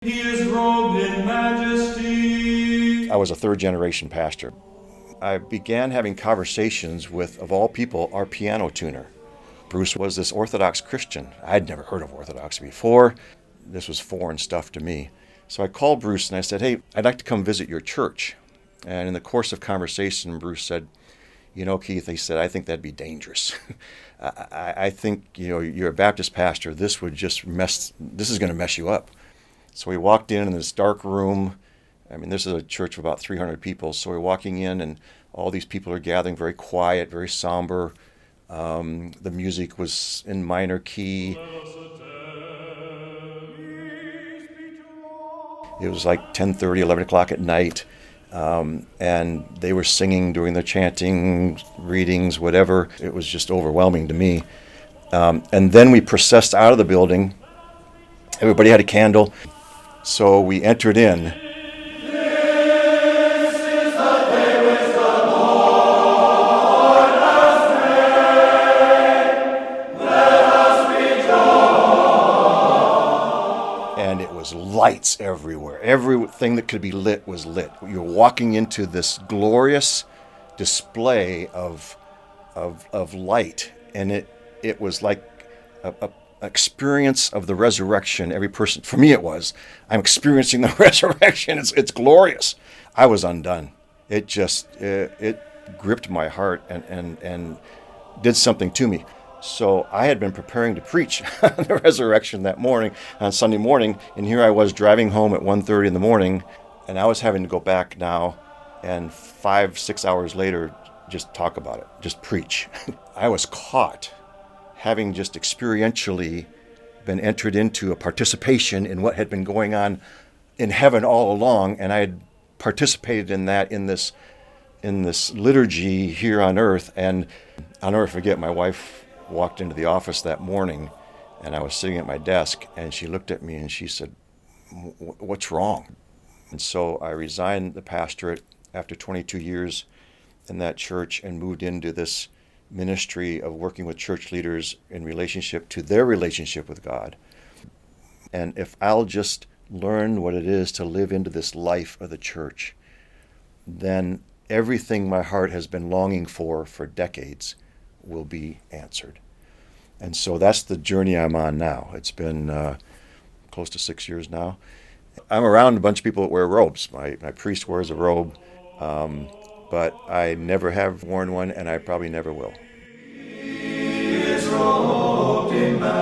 He is robed in majesty. I was a third-generation pastor. I began having conversations with, of all people, our piano tuner. Bruce was this Orthodox Christian. I'd never heard of Orthodoxy before. This was foreign stuff to me. So I called Bruce and I said, hey, I'd like to come visit your church. And in the course of conversation, Bruce said, you know, Keith, he said, I think that'd be dangerous. I think, you know, you're a Baptist pastor. This is going to mess you up. So we walked in this dark room. I mean, this is a church of about 300 people. So we're walking in and all these people are gathering, very quiet, very somber. The music was in minor key. It was like 10:30, 11 o'clock at night. And they were singing, doing their chanting, readings, whatever. It was just overwhelming to me. And then we processed out of the building. Everybody had a candle. So we entered in. And it was lights everywhere. Everything that could be lit was lit. You're walking into this glorious display of light, and it was like a experience of the resurrection. Every person, for me it was, I'm experiencing the resurrection. It's glorious. I was undone. It just, it gripped my heart and did something to me. So I had been preparing to preach on the resurrection that morning, on Sunday morning, and here I was driving home at 1:30 in the morning, and I was having to go back now, and 5-6 hours later, just talk about it, just preach. I was caught, having just experientially been entered into a participation in what had been going on in heaven all along, and I had participated in that in this liturgy here on earth. And I'll never forget, my wife walked into the office that morning, and I was sitting at my desk, and she looked at me and she said, "What's wrong?" And so I resigned the pastorate after 22 years in that church and moved into this ministry of working with church leaders in relationship to their relationship with God. And if I'll just learn what it is to live into this life of the church, then everything my heart has been longing for decades will be answered. And so that's the journey I'm on now. It's been close to 6 years now. I'm around a bunch of people that wear robes. My priest wears a robe, but I never have worn one, and I probably never will. He is robed in majesty.